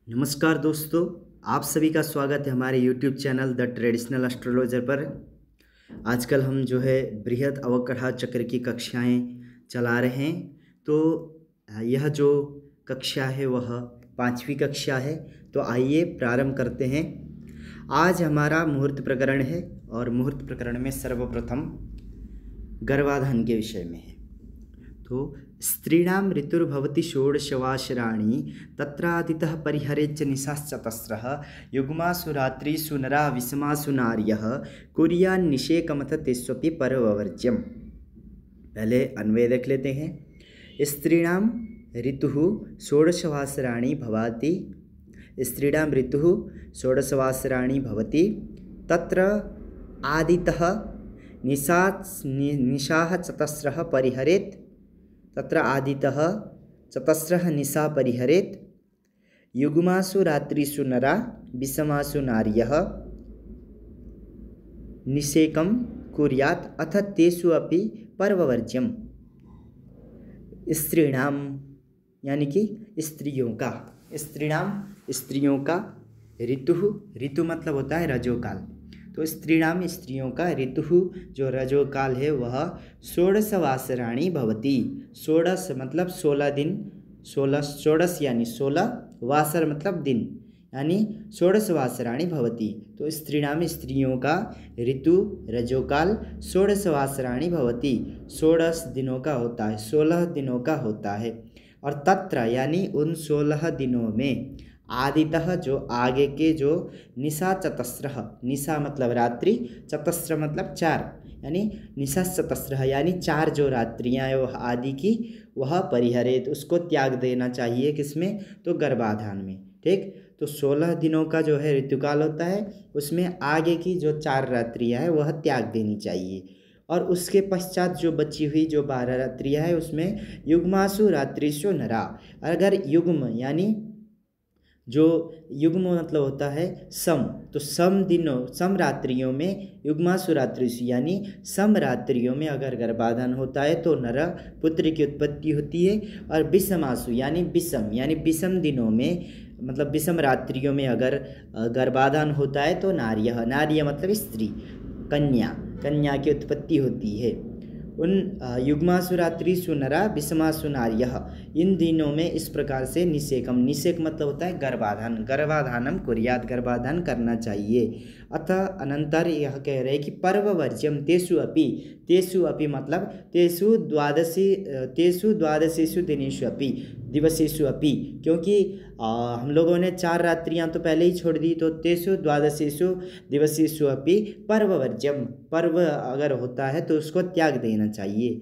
नमस्कार दोस्तों, आप सभी का स्वागत है हमारे YouTube channel the traditional astrologer पर। आजकल हम जो है बृहद अवकढ़ा चक्र की कक्षाएं चला रहे हैं। तो यह जो कक्षा है वह 5वीं कक्षा है। तो आइए प्रारंभ करते हैं। आज हमारा मुहूर्त प्रकरण है और मुहूर्त प्रकरण में सर्वप्रथम गर्भाधान के विषय में है। तो स्त्रीणां ऋतुर्भवति षोडशवासराणि तत्रादितः परिहरेच्च निशाश्चतस्रः युग्मासु रात्रिषु नरा विषमासु नार्यः कुर्यान्निषेकमथ तेष्वपि परवर्ज्यम्। पहले अन्वय देख लेते हैं। स्त्रीणां ऋतुः षोडशवासराणि भवति, स्त्रीणां ऋतुः षोडशवासराणि भवति, तत्र आदितः निशाः चतस्रः परिहरेत्, तत्र आदितः चतस्रः निशा परिहरेत्, युग्मासु रात्रिषु नरा विषमासु नार्यः निषेकं कुर्यात् अथ तेषु अपि पर्ववर्ज्यम्। स्त्रीणां यानी कि स्त्रियों का ऋतु मतलब होता है रजोकाल। तो स्त्रीणाम स्त्रियों का ऋतु जो रजोकाल है वह षोडशवासराणि भवति। षोडश मतलब 16 दिन, षोडश यानी 16, वासर मतलब दिन, यानी षोडशवासराणि भवति। तो स्त्रीणाम स्त्रियों का ऋतु रजोकाल षोडशवासराणि भवति, 16 दिनों का होता है, 16 दिनों का होता है। और तत्र यानी उन 16 दिनों में आदितः जो आगे के जो निशा चतस्रः, निशा मतलब रात्रि, चतस्र मतलब 4, यानी निशा चतस्रः यानी 4 जो रात्रियाँ हैं वह आदि की वह परिहरेत, उसको त्याग देना चाहिए। किसमें? तो गर्भाधान में। ठीक। तो 16 दिनों का जो है ऋतुकाल होता है, उसमें आगे की जो 4 रात्रियाँ हैं वह त्याग देनी चाहिए। और उसके पश्चात जो बची हुई जो 12 रात्रियाँ हैं उसमें युग्मासु रात्रिषु नरा। अगर युग्म यानी जो युग्म मतलब होता है सम, तो सम रात्रियों में युग्मासु रात्रिषु यानी सम रात्रियों में अगर गर्भाधान होता है तो नर पुत्र की उत्पत्ति होती है। और विषमासु यानी विषम दिनों में मतलब विषम रात्रियों में अगर गर्भाधान होता है तो नार्य मतलब स्त्री, कन्या की उत्पत्ति होती है। उन युग्मासु रात्रिषु नरा विषमासु नार्यः, इन दिनों में इस प्रकार से निषेक मतलब होता है गर्भाधानम कुर्यात्, गर्भाधान करना चाहिए। अतः अनंतर यह कह रहे हैं कि पर्ववर्ज्यम तेषु अपि मतलब तेषु द्वादशेषु दिवसेषु अपि, क्योंकि हम लोगों ने 4 रात्रियां तो पहले ही छोड़ दी। तो तेषु द्वादशेषु दिवसेषु अपि पर्ववर्ज्यम, पर्व अगर होता है तो उसको त्याग देना चाहिए।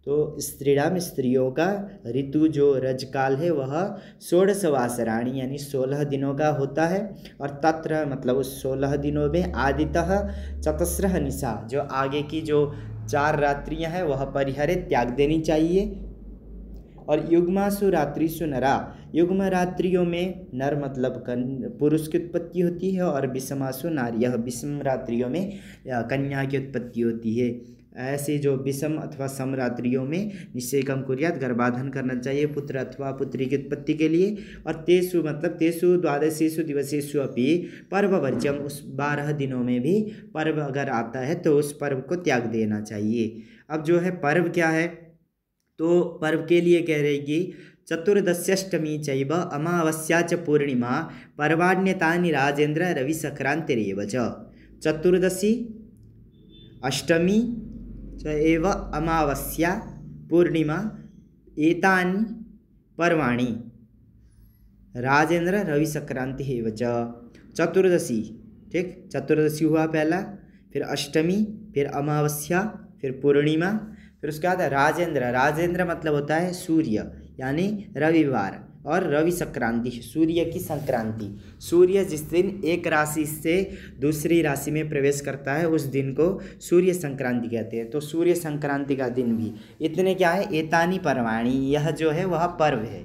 तो स्त्रियों का ऋतु जो रजकाल है वह षोडशवासराणि यानी 16 दिनों का होता है। और तत्र मतलब उस 16 दिनों में आदितः चतस्रः निशा, जो आगे की जो 4 रात्रियां हैं वह परिहरे त्याग देनी चाहिए। और युग्मासु रात्रिषु नरा, युग्म रात्रियों में नर मतलब पुरुष की उत्पत्ति होती है। और विषमासु नार्यः, विषम रात्रियों में कन्या की उत्पत्ति होती है। ऐसे जो विषम अथवा सम रात्रियों में निषेकम कुर्यात्, गर्भाधान करना चाहिए पुत्र अथवा पुत्री की उत्पत्ति के लिए। और तेषु मतलब तेषु द्वादशेषु दिवसेषु अपि पर्ववर्ज्यम, उस 12 दिनों में भी पर्व अगर आता है तो उस पर्व को त्याग देना चाहिए। अब जो है पर्व क्या है, तो पर्व के लिए कह रहे कि चतुर्दश्यष्टमी चैव अमावस्या च पूर्णिमा पर्वाण्यतानि राजेन्द्र रविसंक्रांतिरेव च। चतुर्दशी, अष्टमी च एव अमावस्या पूर्णिमा एतानि पर्वाणि राजेन्द्र रविसंक्रांति एव च। चतुर्दशी, ठीक, चतुर्दशी हुआ पहला, फिर अष्टमी, फिर अमावस्या, फिर पूर्णिमा, फिर उसके बाद राजेंद्र मतलब होता है सूर्य यानी रविवार, और रवि संक्रांति सूर्य की संक्रांति। सूर्य जिस दिन एक राशि से दूसरी राशि में प्रवेश करता है उस दिन को सूर्य संक्रांति कहते हैं। तो सूर्य संक्रांति का दिन भी इतने क्या है, एतानी पर्वाणी, यह जो है वह पर्व है।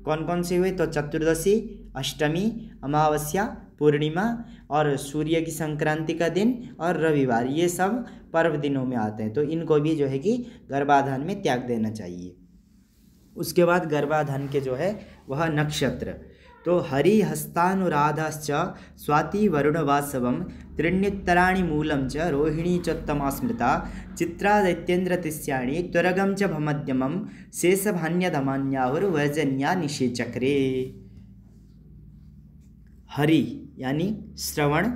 कौन कौन से हुए, तो चतुर्दशी, अष्टमी, अमावस्या, पूर्णिमा और सूर्य की संक्रांति का दिन और रविवार, ये सब पर्व दिनों में आते हैं। तो इनको भी जो है कि गर्भाधान में त्याग देना चाहिए। उसके बाद गर्भाधान के जो है वह नक्षत्र, तो हरिहस्तानुराधाश्च स्वाति वरुणवासवम त्रीण्युत्तराणि मूलं च रोहिणी चोत्तमा स्मृता चित्रा दैत्येन्द्रतिस्याणि त्वरगं च भमध्यमं शेषभान्यधमान्याहुर्वर्जन्या निषेचक्रे। हरि यानी श्रवण,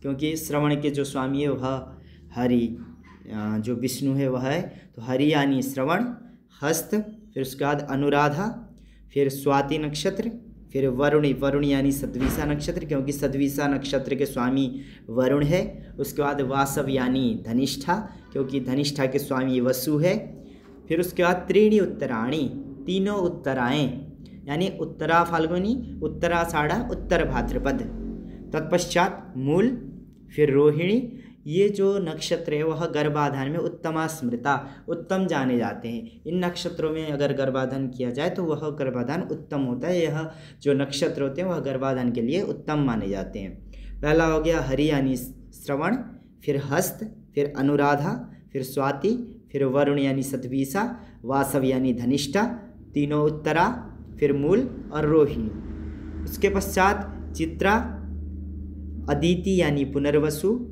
क्योंकि श्रवण के जो स्वामी है वह हरि, जो विष्णु है वह है, तो हरि यानी श्रवण, हस्त, फिर उसके बाद अनुराधा, फिर स्वाति नक्षत्र, फिर वरुणी, वरुण यानी सद्विषा नक्षत्र, क्योंकि सद्विषा नक्षत्र के स्वामी वरुण है। उसके बाद वासव यानी धनिष्ठा, क्योंकि धनिष्ठा के स्वामी वसु है। फिर उसके बाद त्रीणि उत्तराणी, तीनों उत्तराएँ, यानी उत्तरा फाल्गुनी, उत्तराषाढ़ा, उत्तर भाद्रपद। तत्पश्चात मूल, फिर रोहिणी। ये जो नक्षत्र है वह गर्भाधान में उत्तमा स्मृता, उत्तम जाने जाते हैं। इन नक्षत्रों में अगर गर्भाधान किया जाए तो वह गर्भाधान उत्तम होता है। यह जो नक्षत्र होते हैं वह गर्भाधान के लिए उत्तम माने जाते हैं। पहला हो गया हरि यानी श्रवण, फिर हस्त, फिर अनुराधा, फिर स्वाति, फिर वरुण यानी सतवीसा, वासव यानी धनिष्ठा, तीनों उत्तरा, फिर मूल और रोहिणी। उसके पश्चात चित्रा, अदिति यानी पुनर्वसु,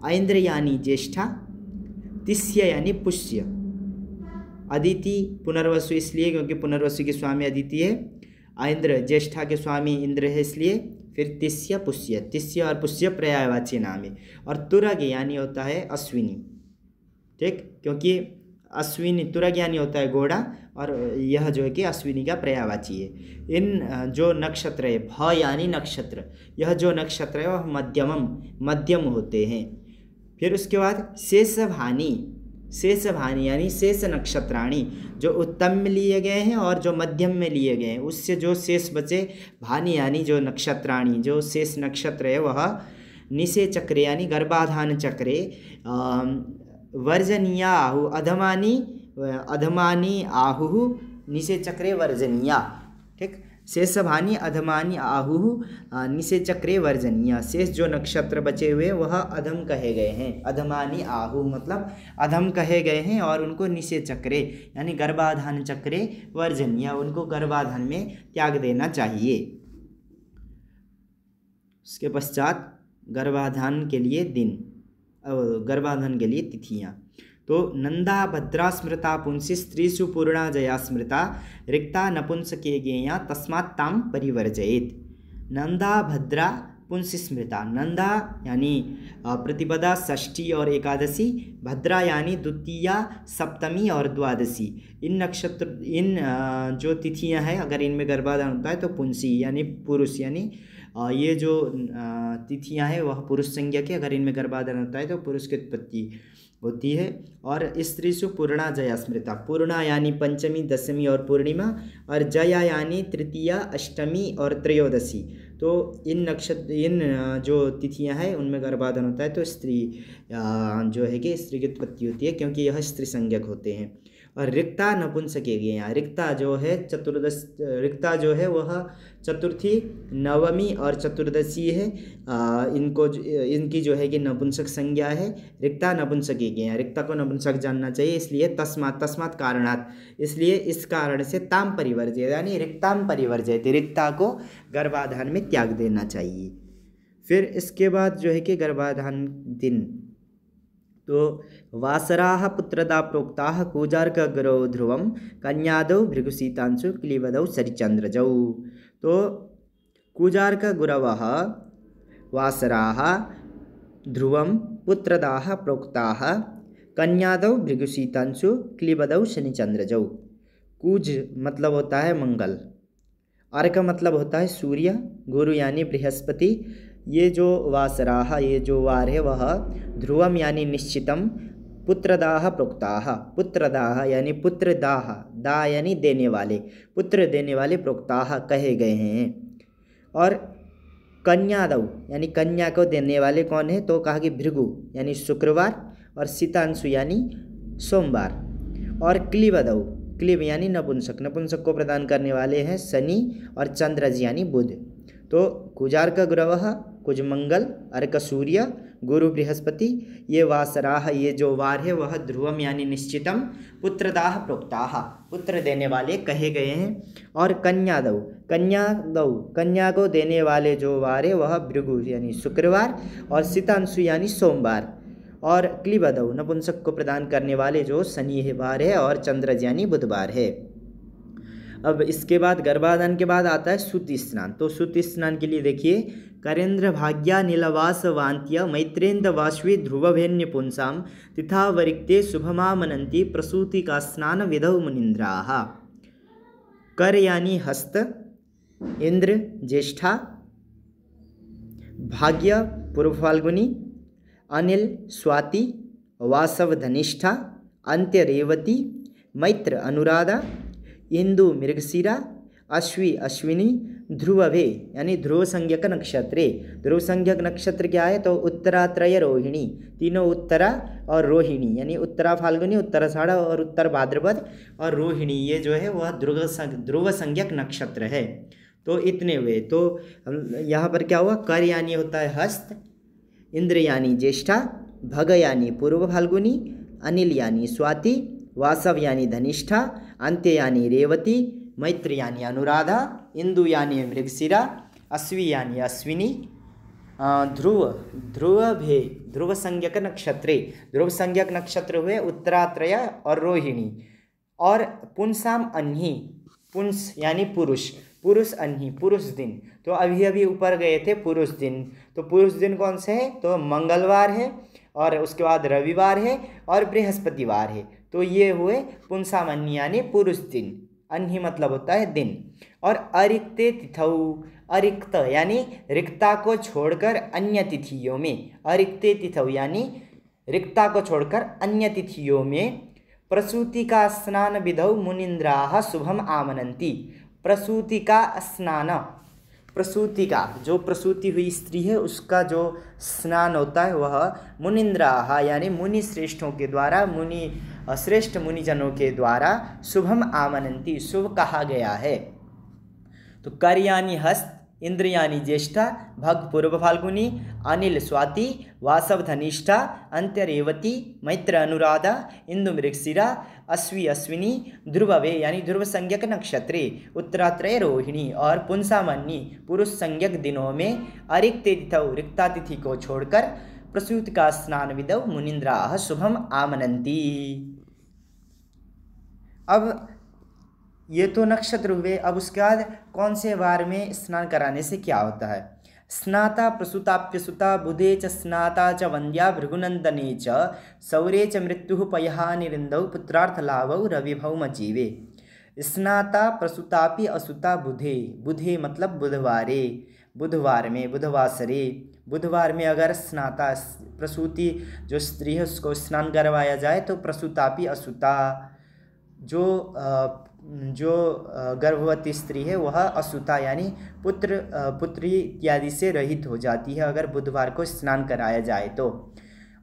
ऐन्द्र यानी ज्येष्ठा, तिस्य यानी पुष्य। अदिति पुनर्वसु इसलिए क्योंकि पुनर्वसु के स्वामी अदिति है, ऐन्द्र ज्येष्ठा के स्वामी इंद्र है इसलिए, फिर तिस्य पुष्य, तिस्य और पुष्य पर्यायवाची नाम है। और तुरग यानी होता है अश्विनी, ठीक, क्योंकि अश्विनी, तुरग यानी होता है घोड़ा, और यह जो है कि अश्विनी का पर्यायवाची है। इन जो नक्षत्र है, भ यानी नक्षत्र, यह जो नक्षत्र है वह मध्यम होते हैं। फिर उसके बाद शेषभानी, शेषभानी यानी शेष नक्षत्राणी, जो उत्तम में लिए गए हैं और जो मध्यम में लिए गए हैं, उससे जो शेष बचे, भानी यानी जो नक्षत्राणी, जो शेष नक्षत्र है वह निषे चक्रे यानी गर्भाधान चक्रे वर्जनीया आहु, अधमानी आहु निषे चक्रे वर्जनीया, ठीक। शेषभानी अधमानी आहु निषे चक्रे वर्जनीया, शेष जो नक्षत्र बचे हुए वह अधम कहे गए हैं। अधमानी आहु मतलब अधम कहे गए हैं और उनको निषे चक्रे यानी गर्भाधान चक्रे वर्जनीया, उनको गर्भाधान में त्याग देना चाहिए। उसके पश्चात गर्भाधान के लिए दिन, गर्भाधान के लिए तिथियाँ, तो नंदा भद्रा स्मृता पुंसी स्त्रीषु पूर्णा जया स्मृता रिक्ता नपुंसके ज्ञेया तस्मात् ताम परिवर्जयेत्। नंदा भद्रा पुंसी स्मृता, नंदा यानी प्रतिपदा, षष्ठी और एकादशी, भद्रा यानी द्वितीया, सप्तमी और द्वादशी। इन नक्षत्र, इन जो तिथियां हैं अगर इनमें गर्भाधान होता है तो पुंसी यानी पुरुष, यानी ये जो तिथियां हैं वह पुरुष संज्ञा के, अगर इनमें गर्भाधान होता है तो पुरुष की उत्पत्ति होती है। और स्त्रीषु पूर्णा जया स्मृता, पूर्णा यानी पंचमी, दशमी और पूर्णिमा, और जया यानी तृतीया, अष्टमी और त्रयोदशी। तो इन नक्षत्र, इन जो तिथियां हैं उनमें गर्भाधान होता है तो स्त्री जो है कि स्त्री की उत्पत्ति होती है, क्योंकि यह स्त्री संज्ञक होते हैं। और रिक्ता नपुंसके ज्ञेया, रिक्ता जो है चतुर्दश, रिक्ता जो है वह चतुर्थी, नवमी और चतुर्दशी है। इनको, इनकी जो है कि नपुंसक संज्ञा है। रिक्ता नपुंसके ज्ञेया, रिक्ता को नपुंसक जानना चाहिए, इसलिए तस्मात् कारणात्, इसलिए इस कारण से ताम परिवर्जय यानी रिक्ताम परिवर्जय, रिक्ता को गर्भाधान में त्याग देना चाहिए। फिर इसके बाद जो है कि गर्भाधान दिन, तो वासराः पुत्रदा प्रोक्ताः कूजार्कगुरौ ध्रुवं कन्यादौ भृगुसीतांशु क्लीबदौ सरिचन्द्रजौ। तो कूजार्कगुरवः वासराः ध्रुवं पुत्रदाः प्रोक्ताः कन्यादौ भृगुसीतांशु क्लीबदौ शनिचन्द्रजौ। कूज मतलब होता है मंगल, अर्क मतलब होता है सूर्य, गुरु यानी बृहस्पति। ये जो वासराः, ये जो वार है वह ध्रुवम यानी निश्चितम, पुत्रदाः प्रोक्ताः, पुत्रदाः यानी पुत्रदाः, दा यानी देने वाले, पुत्र देने वाले, प्रोक्ताः कहे गए हैं। और कन्यादौ यानी कन्या को देने वाले कौन है, तो कहा कि भृगु यानी शुक्रवार, और सीतांशु यानी सोमवार। और क्लीबदौ, क्लीब यानी नपुंसक, नपुंसक को प्रदान करने वाले हैं शनि, और चंद्रज यानी बुध। तो कुजार्क गुरवः कुज मंगल, अर्क सूर्य, गुरु बृहस्पति। ये वासराः, ये जो वार है वह ध्रुवम यानी निश्चितम, पुत्रदाः प्रोक्ताः, पुत्र देने वाले कहे गए हैं। और कन्यादौ, कन्या को देने वाले जो वार है वह भृगु यानी शुक्रवार, और सितांशु यानी सोमवार। और क्लीबदौ, नपुंसक को प्रदान करने वाले जो शनिवार है, और चंद्रज यानी बुधवार है। अब इसके बाद गर्भाधान के बाद आता है सूति स्नान। तो सूति स्नान के लिए देखिए, करेंद्र भाग्या नीलवास वांत्य मैत्रेन्द्र वाश्वी ध्रुवभेन्य पुंसाम तिथा वरिक्ते शुभमा मनंती प्रसूति का स्नान विधौ मुनिंद्राः। कर यानी हस्त, इंद्र ज्येष्ठा, भाग्य पूर्व फाल्गुनी, अनिल स्वाति, वासव धनिष्ठा, अंत्य रेवती, मैत्र अनुराधा, इंदु मृगशिरा, अश्वी अश्विनी, ध्रुवभे यानी ध्रुव संज्ञक नक्षत्रे। ध्रुव संज्ञक नक्षत्र क्या है? तो उत्तरात्रय रोहिणी, तीनों उत्तरा और रोहिणी यानी उत्तरा फाल्गुनी, उत्तराषाढ़ और उत्तर भाद्रपद और रोहिणी, ये जो है वह ध्रुव संज्ञक नक्षत्र है। तो इतने हुए। तो यहाँ पर क्या हुआ? कर यानी होता है हस्त, इंद्र यानी ज्येष्ठा, भग यानी पूर्व फाल्गुनी, अनिल यानी स्वाति, वासव यानी धनिष्ठा, अंत्य यानी रेवती, मैत्र यानी अनुराधा, इंदु यानी मृगशिरा, अश्वी यानी अश्विनी, ध्रुव संज्ञक नक्षत्रे। ध्रुव संज्ञक नक्षत्र हुए उत्तरात्रय और रोहिणी। और पुंसाम अन्ही, पुंस यानी पुरुष, पुरुष अन्ही पुरुष दिन। तो अभी अभी ऊपर गए थे पुरुष दिन। तो पुरुष दिन कौन से है? तो मंगलवार है, और उसके बाद रविवार है, और बृहस्पतिवार है। तो ये हुए पुंसाम अन्ही यानी पुरुष दिन। अन्ही मतलब होता है दिन। और अरिक्ते तिथौ, अरिक्त यानी रिक्ता को छोड़कर अन्य तिथियों में, अरिक्ते तिथौ यानी रिक्ता को छोड़कर अन्य तिथियों में, प्रसूति का स्नान विधौ मुनिंद्राः शुभम आमनन्ति। प्रसूति का स्नान, प्रसूति का जो प्रसूति हुई स्त्री है उसका जो स्नान होता है वह मुनिंद्राः यानी मुनि श्रेष्ठों के द्वारा, मुनि श्रेष्ठ मुनिजनों के द्वारा शुभम आमनन्ति शुभ कहा गया है। तो कर यानी हस्त, इंद्र यानी ज्येष्ठा, भग पूर्व फाल्गुनी, अनिल स्वाति, वासव धनिष्ठा, अंत्य रेवती, मैत्र अनुराधा, इंदु मृगशिरा, अश्वी अश्विनी, ध्रुववे यानी ध्रुव संज्ञक नक्षत्रे, उत्तरात्रय रोहिणी, और पुंसामन्नी पुरुष संज्ञक दिनों में, अरिक्ते तिथौ रिक्ता तिथि को छोड़कर, प्रसूति का स्नान विधौ मुनिंद्राः शुभम आमनन्ति। अब ये तो नक्षत्र हुए। अब उसके बाद कौन से वार में स्नान कराने से क्या होता है? स्नाता प्रसूताप्यसुता बुधे च स्नाता च वन्द्या भृगुनंदने च सौरे च मृत्युः पयहा निरिंदौ पुत्रार्थ लाभौ रविभौम जीवे। स्नाता प्रसूतापि असुता बुधे, बुधे मतलब बुधवारे, बुधवार में, बुधवासरे, बुधवार में अगर स्नाता प्रसूति जो स्त्री है उसको स्नान करवाया जाए तो प्रसूतापि असुता, जो गर्भवती स्त्री है वह असुता यानी पुत्री इत्यादि से रहित हो जाती है अगर बुधवार को स्नान कराया जाए तो।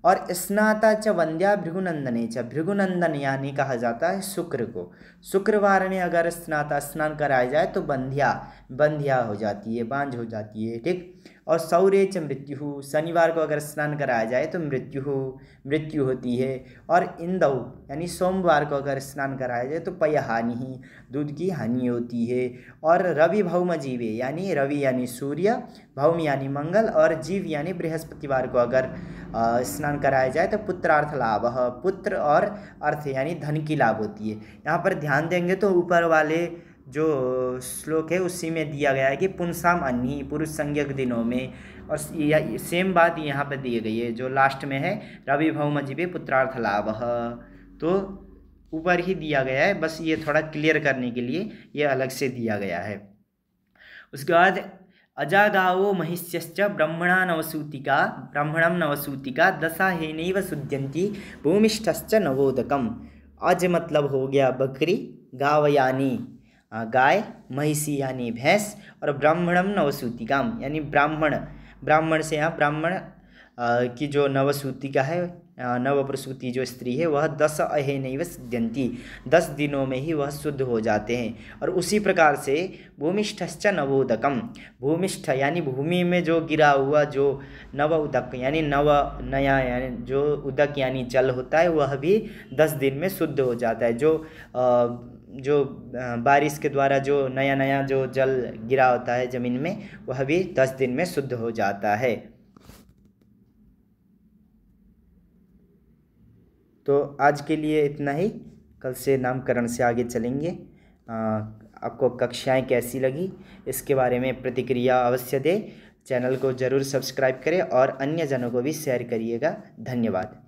और स्नाता च वन्द्या भृगुनंदने च, भृगुनंदन यानी कहा जाता है शुक्र को। शुक्रवार में अगर स्नाता स्नान कराया जाए तो बंध्या हो जाती है, बांझ हो जाती है, ठीक। और सौरे च मृत्यु, शनिवार को अगर स्नान कराया जाए तो मृत्यु होती है। और इंदौ यानी सोमवार को अगर स्नान कराया जाए तो पयहानि, दूध की हानि होती है। और रवि भौम जीवे यानी रवि यानी सूर्य, भौम यानी मंगल, और जीव यानी बृहस्पतिवार को अगर स्नान कराया जाए तो पुत्रार्थ लाभ, पुत्र और अर्थ यानी धन की लाभ होती है। यहाँ पर ध्यान देंगे तो ऊपर वाले जो श्लोक है उसी में दिया गया है कि पुंसाम अन्ही पुरुष संज्ञक दिनों में, और सेम बात यहाँ पर दी गई है जो लास्ट में है रवि भौम जीवे पुत्रार्थ लाभ, तो ऊपर ही दिया गया है, बस ये थोड़ा क्लियर करने के लिए ये अलग से दिया गया है। उसके बाद अजागावो महिष्यश्च ब्रह्मणा नवसूतिका दशाहेनैव शुद्ध्यन्ति भूमिष्ठश्च नवोदकम। अज मतलब हो गया बकरी, गाव यानी गाय, महिषी यानी भैंस, और ब्राह्मणम नवसूतिकाम यानी ब्राह्मण से यहाँ ब्राह्मण की जो नवसूतिका है नवप्रसूति जो स्त्री है वह 10 अहेनैव सिद्ध्यन्ति, 10 दिनों में ही वह शुद्ध हो जाते हैं। और उसी प्रकार से भूमिष्ठश्च नवोदकम, भूमिष्ठ यानी भूमि में जो गिरा हुआ जो नव उदक यानी नया यानी जो उदक यानी जल होता है वह भी 10 दिन में शुद्ध हो जाता है। जो बारिश के द्वारा जो नया जो जल गिरा होता है ज़मीन में वह भी 10 दिन में शुद्ध हो जाता है। तो आज के लिए इतना ही, कल से नामकरण से आगे चलेंगे। आपको कक्षाएं कैसी लगी इसके बारे में प्रतिक्रिया अवश्य दें। चैनल को ज़रूर सब्सक्राइब करें और अन्य जनों को भी शेयर करिएगा। धन्यवाद।